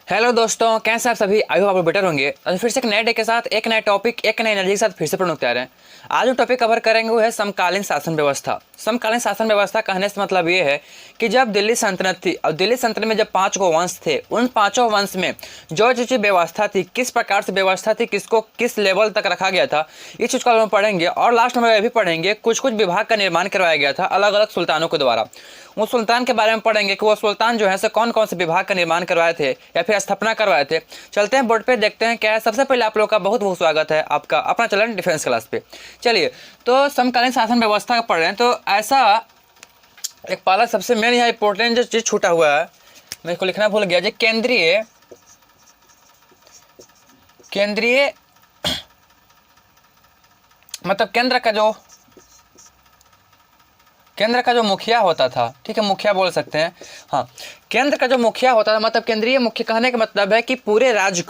Hello दोस्तों, कैसे आप सभी? आई होप आप बेटर होंगे। और फिर से एक नए डे के साथ एक नए टॉपिक एक नई एनर्जी के साथ फिर से प्रणुक्त तैयार हैं। आज जो टॉपिक कवर करेंगे वो है समकालीन शासन व्यवस्था। समकालीन शासन व्यवस्था कहने से मतलब ये है कि जब दिल्ली सल्तनत थी और दिल्ली सल्तनत में जब 5 गो वंश थे, उन 5 वंश में जो व्यवस्था थी, किस प्रकार से व्यवस्था थी, किसको किस लेवल तक रखा गया था, इस चीज़ को हम पढ़ेंगे। और लास्ट में यह भी पढ़ेंगे कुछ कुछ विभाग का निर्माण करवाया गया था अलग अलग सुल्तानों के द्वारा। वो सुल्तान के बारे में पढ़ेंगे कि वो सुल्तान जो है से कौन कौन से विभाग का निर्माण करवाए थे या फिर स्थापना करवाए थे। चलते हैं बोर्ड पे, देखते हैं क्या है। सबसे पहले आप लोग का बहुत बहुत स्वागत है आपका अपना चैनल डिफेंस क्लास पे। चलिए, तो समकालीन शासन व्यवस्था का पढ़ रहे हैं। तो ऐसा एक पहला सबसे मेन यहाँ इंपॉर्टेंट जो चीज़ छूटा हुआ है, मैं इसको लिखना भूल गया, जो केंद्रीय मतलब केंद्र का जो मुखिया होता था, ठीक है, मुखिया बोल सकते हैं। हाँ, केंद्र का जो मुखिया होता था, मतलब केंद्रीय मुख्य कहने का मतलब है कि पूरे राज्य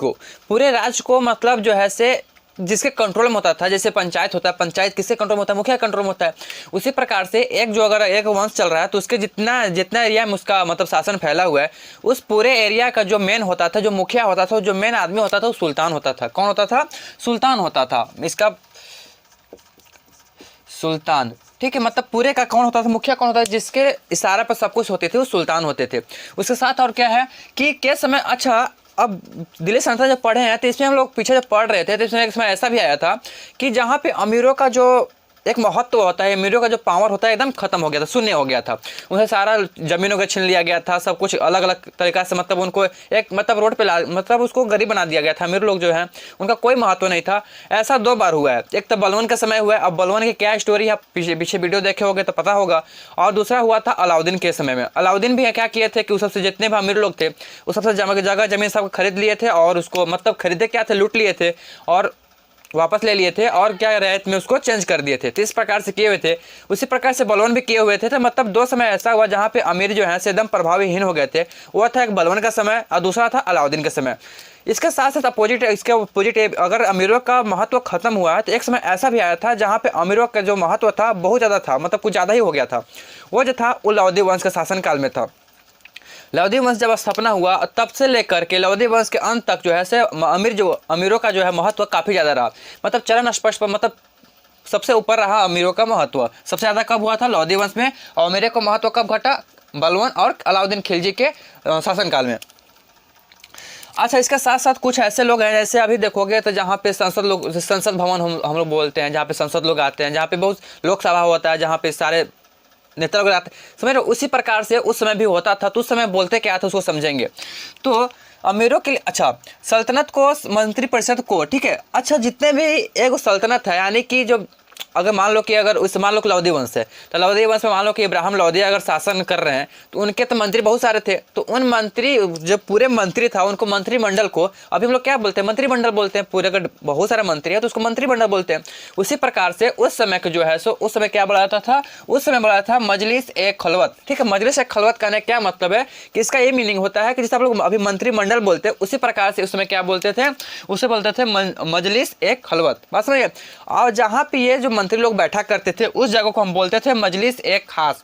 को मतलब जो है से जिसके कंट्रोल में होता था। जैसे पंचायत होता है, पंचायत किसके कंट्रोल में होता है? मुखिया कंट्रोल में होता है। उसी प्रकार से अगर एक वंश चल रहा है तो उसके जितना एरिया में उसका मतलब शासन फैला हुआ है, उस पूरे एरिया का जो मेन होता था, जो मुखिया होता था, जो मेन आदमी होता था, वो सुल्तान होता था। कौन होता था? सुल्तान होता था। इसका सुल्तान, ठीक है, मतलब पूरे का कौन होता था? मुखिया कौन होता था? जिसके इशारे पर सब कुछ होते थे, वो सुल्तान होते थे। उसके साथ और क्या है कि के समय, अच्छा, अब दिल्ली सल्तनत जब पढ़े हैं तो इसमें हम लोग पीछे जब पढ़ रहे थे तो इसमें एक समय ऐसा भी आया था कि जहाँ पे अमीरों का जो एक महत्व होता है, अमीरों का जो पावर होता है, एकदम खत्म हो गया था, शून्य हो गया था। उन्हें सारा जमीनों का छीन लिया गया था, सब कुछ अलग अलग तरीका से, मतलब उनको एक मतलब रोड पे मतलब उसको गरीब बना दिया गया था। अमीर लोग जो हैं उनका कोई महत्व नहीं था। ऐसा 2 बार हुआ है। एक तो बलवन का समय हुआ है। अब बलवन की क्या स्टोरी है, आप पीछे वीडियो देखे होंगे तो पता होगा। और दूसरा हुआ था अलाउद्दीन के समय में। अलाउद्दीन भी क्या किए थे कि उस सबसे जितने भी अमीर लोग थे उस सबसे जगह जमीन सब खरीद लिए थे और उसको मतलब खरीदे क्या थे, लूट लिए थे और वापस ले लिए थे और क्या रियायत में उसको चेंज कर दिए थे। तो इस प्रकार से किए हुए थे। उसी प्रकार से बलवन भी किए हुए थे। तो मतलब 2 समय ऐसा हुआ जहाँ पे अमीर जो है एकदम प्रभावहीन हो गए थे। वो था एक बलवन का समय और दूसरा था अलाउद्दीन का समय। इसके साथ साथ इसके अपोजिट अगर अमीरों का महत्व खत्म हुआ है तो एक समय ऐसा भी आया था जहाँ पे अमीरों का जो महत्व था बहुत ज़्यादा था, मतलब कुछ ज़्यादा ही हो गया था। वो जो था वो लौदी वंश के शासनकाल में था। लौदी वंश जब स्थापना हुआ तब से लेकर के लौदी वंश के अंत तक जो है से अमीरों का जो है महत्व काफ़ी ज़्यादा रहा। मतलब चरण स्पर्श पर मतलब सबसे ऊपर रहा अमीरों का महत्व। सबसे ज़्यादा कब हुआ था? लौदी वंश में। और अमीरों का महत्व कब घटा? बलवन और अलाउद्दीन खिलजी के शासनकाल में। अच्छा, इसके साथ साथ कुछ ऐसे लोग हैं, जैसे अभी देखोगे तो जहाँ पे संसद भवन हम लोग बोलते हैं, जहाँ पे संसद लोग आते हैं, जहाँ पे बहुत लोकसभा होता है, जहाँ पे सारे नेता लोग आते समझ रहे हो। उसी प्रकार से उस समय भी होता था। तो उस समय बोलते क्या था उसको समझेंगे। तो अमीरों के लिए, अच्छा, सल्तनत को, मंत्रिपरिषद को, ठीक है, अच्छा, जितने भी एक सल्तनत है, यानी कि जो अगर मान लो कि लौदी वंश है तो लौदी वंश में मान लो कि इब्राहिम लोदी अगर शासन कर रहे हैं तो उनके तो मंत्री बहुत सारे थे। तो उन मंत्री, जो पूरे मंत्री था, उनको मंत्रिमंडल को अभी हम लोग क्या बोलते हैं? मंत्रिमंडल बोलते हैं। पूरे अगर बहुत सारे मंत्री है तो उसको मंत्रिमंडल बोलते हैं। उसी प्रकार से उस समय के जो है सो उस समय क्या बोला जाता था? उस समय बोला था मजलिस ए खलवत, ठीक है। मजलिस ए खलवत कहने क्या मतलब है कि इसका ये मीनिंग होता है कि जैसे आप लोग अभी मंत्रिमंडल बोलते हैं, उसी प्रकार से उस समय क्या बोलते थे? उसे बोलते थे मजलिस ए खलवत। बात समझिए। और जहाँ पे ये जो मंत्री लोग बैठा करते थे उस जगह को हम बोलते थे मजलिस ए खास।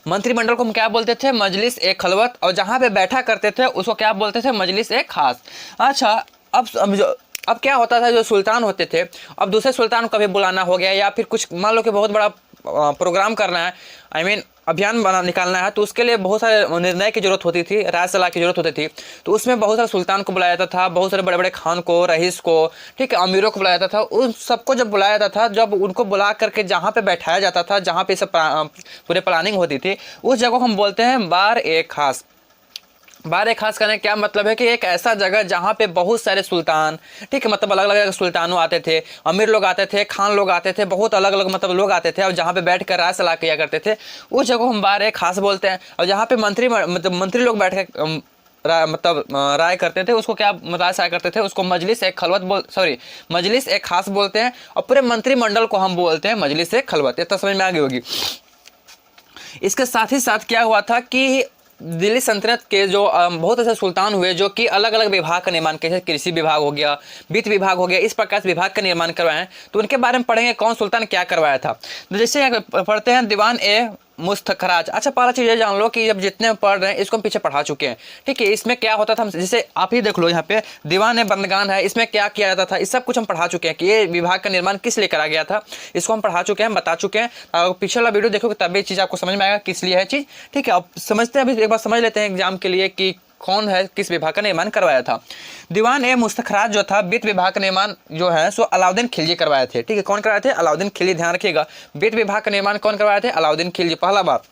मंत्रिमंडल को हम क्या बोलते थे? मजलिस ए खलवत। और जहाँ पे बैठा करते थे उसको क्या बोलते थे? मजलिस ए खास। अच्छा, अब क्या होता था, जो सुल्तान होते थे, अब दूसरे सुल्तान को कभी बुलाना हो गया या फिर कुछ मान लो कि बहुत बड़ा प्रोग्राम करना है, अभियान निकालना है, तो उसके लिए बहुत सारे निर्णय की जरूरत होती थी, राय सलाह की जरूरत होती थी। तो उसमें बहुत सारे सुल्तान को बुलाया जाता था, बहुत सारे बड़े बड़े खान को, रईस को, ठीक है, अमीरों को बुलाया जाता था। उन सबको जब बुलाया जाता था, जब उनको बुला करके जहाँ पे बैठाया जाता था, जहाँ पे सब पूरे प्लानिंग होती थी, उस जगह को हम बोलते हैं बार ए खास। बार ए खास करने क्या मतलब है कि एक ऐसा जगह जहाँ पे बहुत सारे सुल्तान, ठीक है, मतलब अलग अलग सुल्तानों आते थे, अमीर लोग आते थे, खान लोग आते थे, बहुत अलग अलग मतलब लोग आते थे और जहाँ पे बैठ कर राय सलाह किया करते थे, उस जगह हम बार ए खास बोलते हैं। और जहाँ पे मंत्री लोग बैठ कर राय करते थे, उसको क्या राय सलाह करते थे, उसको मजलिस ए खलवत मजलिस ए खास बोलते हैं। और पूरे मंत्रिमंडल को हम बोलते हैं मजलिस ए खलवत। ये तो समझ में आ गई होगी। इसके साथ ही साथ क्या हुआ था कि दिल्ली सल्तनत के जो बहुत ऐसे सुल्तान हुए जो कि अलग अलग विभाग का निर्माण किए, कृषि विभाग हो गया, वित्त विभाग हो गया, इस प्रकार से विभाग का निर्माण करवाए हैं। तो उनके बारे में पढ़ेंगे कौन सुल्तान क्या करवाया था। तो जैसे पढ़ते हैं दीवान ए मुस्तखराज। अच्छा, पहला चीज़ ये जान लो कि अब जितने पढ़ रहे हैं इसको हम पीछे पढ़ा चुके हैं, ठीक है। इसमें क्या होता था हम, जैसे आप ही देख लो यहाँ पे दीवान है बंदगान है, इसमें क्या किया जाता था, इस सब कुछ हम पढ़ा चुके हैं कि ये विभाग का निर्माण किस लिए करा गया था, इसको हम पढ़ा चुके हैं, बता चुके हैं। अगर पीछे वाला वीडियो देखोगे तब ये चीज़ आपको समझ में आएगा किस लिए है चीज़, ठीक है। अब समझते हैं, अभी एक बार समझ लेते हैं एग्जाम के लिए कि कौन है, किस विभाग का निर्माण करवाया था। दीवान ए मुस्तखराज जो था वित्त विभाग का निर्माण जो है सो अलाउद्दीन खिलजी करवाए थे, ठीक है। कौन करवाए थे? अलाउद्दीन खिलजी। ध्यान रखिएगा, वित्त विभाग का निर्माण कौन करवाए थे? अलाउद्दीन खिलजी, पहला बात,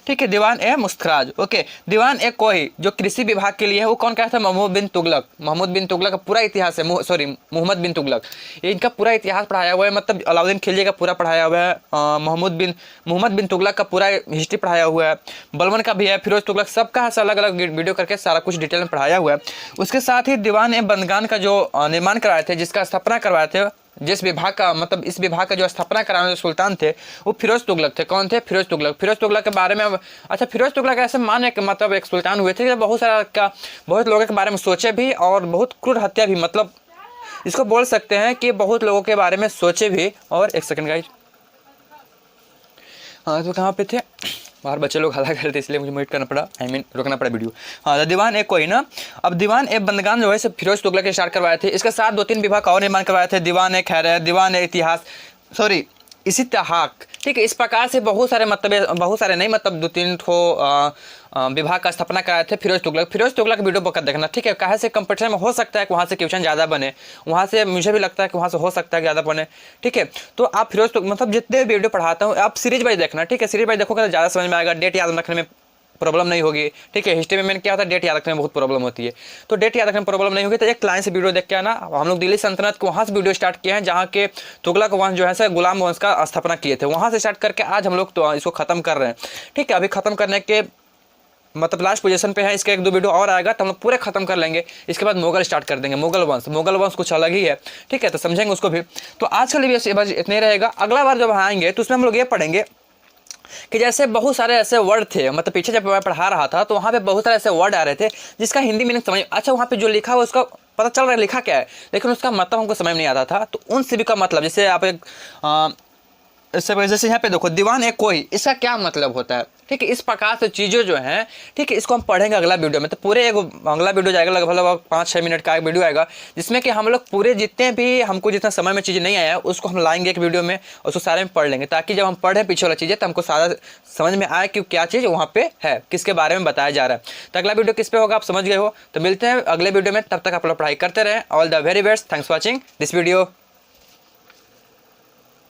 ठीक है। दीवान ए मुस्तखराज, ओके। दीवान ए कोही जो कृषि विभाग के लिए है वो कौन कहा था? महमूद बिन तुगलक। महमूद बिन तुगलक का पूरा इतिहास है, सॉरी मोहम्मद बिन तुगलक, इनका पूरा इतिहास पढ़ाया हुआ है, मतलब अलाउद्दीन खिलजी का पूरा पढ़ाया हुआ है, मोहम्मद बिन तुगलक का पूरा हिस्ट्री पढ़ाया हुआ है, बलबन का भी है, फिरोज तुगलक, सबका अलग अलग वीडियो करके सारा कुछ डिटेल में पढ़ाया हुआ है। उसके साथ ही दीवान ए बंदगान का जो निर्माण करवाए थे, जिसका स्थापना करवाए थे, जिस विभाग का मतलब इस विभाग का जो स्थापना कराने वाले सुल्तान थे वो फिरोज तुगलक थे। कौन थे? फिरोज तुगलक। फिरोज तुगलक के बारे में, अच्छा, फिरोज तुगलक ऐसे माने कि मतलब एक सुल्तान हुए थे, बहुत लोगों के बारे में सोचे भी और बहुत क्रूर हत्या भी, मतलब इसको बोल सकते हैं कि बहुत लोगों के बारे में सोचे भी। और एक सेकंड गाइस, हाँ तो कहाँ पे थे, बाहर बच्चे लोग हल्ला कर रहे थे इसलिए मुझे वेट करना पड़ा, रोकना पड़ा वीडियो। हाँ, तो दीवान ए कोही ना, अब दीवान ए बंदगान जो है सब फिरोज तुगलक के स्टार्ट करवाए थे। इसके साथ 2-3 विभाग और निर्माण करवाए थे, दीवान ए खैर, दीवान ए इतिहास, सॉरी इसितहाक, ठीक है। इस प्रकार से बहुत सारे मतलब, बहुत सारे नहीं मतलब 2-3 विभाग का स्थापना कराए थे फिरोज तुगलक। फिरोज तुगलक वीडियो बकत देखना, ठीक है। कहाँ से कंपटीशन में हो सकता है कि वहाँ से क्वेश्चन ज़्यादा बने, वहाँ से मुझे भी लगता है कि वहाँ से हो सकता है ज़्यादा बने, ठीक है। तो आप फिरोज मतलब जितने वीडियो पढ़ाता हूँ आप सीरीज वाइज देखना, ठीक है। सीरीज वाइज देखोगे तो ज़्यादा समझ में आएगा, डेट याद रखने में प्रॉब्लम नहीं होगी, ठीक है। हिस्ट्री में मैंने क्या होता है, डेट याद रखने में बहुत प्रॉब्लम होती है, तो डेट याद रखने में प्रॉब्लम नहीं होगी तो एक लाइन से वीडियो देख के आना। हम लोग दिल्ली सल्तनत को वहाँ से वीडियो स्टार्ट किए हैं, जहाँ के तुगलक वंश जो है गुलाम वंश का स्थापना किए थे, वहाँ से स्टार्ट करके आज हम लोग तो इसको खत्म कर रहे हैं, ठीक है। अभी खत्म करने के मतलब लास्ट पोजीशन पे है, इसका 1-2 वीडियो और आएगा तो हम लोग पूरे खत्म कर लेंगे। इसके बाद मुगल स्टार्ट कर देंगे, मुगल वंश कुछ अलग ही है, ठीक है, तो समझेंगे उसको भी। तो आज के लिए बस इतना ही रहेगा। अगला बार जब आएंगे तो उसमें हम लोग ये पढ़ेंगे कि जैसे बहुत सारे ऐसे वर्ड थे, मतलब पीछे जब मैं पढ़ा रहा था तो वहाँ पे बहुत सारे ऐसे वर्ड आ रहे थे जिसका हिंदी मीनिंग समझ, अच्छा वहाँ पे जो लिखा हुआ उसका पता चल रहा है लिखा क्या है, लेकिन उसका मतलब हमको समझ में नहीं आता था। तो उन सभी का मतलब, जैसे आप एक इससे वजह से यहाँ पे देखो दीवान एक कोई, इसका क्या मतलब होता है, ठीक है। इस प्रकार से चीज़ें जो हैं, ठीक है, इसको हम पढ़ेंगे अगला वीडियो में। तो पूरे एक अगला वीडियो जाएगा लगभग 5-6 मिनट का एक वीडियो आएगा, जिसमें कि हम लोग पूरे जितने भी हमको जितना समय में चीज़ें नहीं आया उसको हम लाएंगे एक वीडियो में, उसको सारे में पढ़ लेंगे, ताकि जब हम पढ़ें पीछे वाला चीज़ें तो हमको सारा समझ में आए कि क्या चीज़ वहाँ पे है, किसके बारे में बताया जा रहा है। तो अगला वीडियो किस पे होगा आप समझ गए हो। तो मिलते हैं अगले वीडियो में, तब तक आप लोग पढ़ाई करते रहें। All the very best, thanks for watching this video.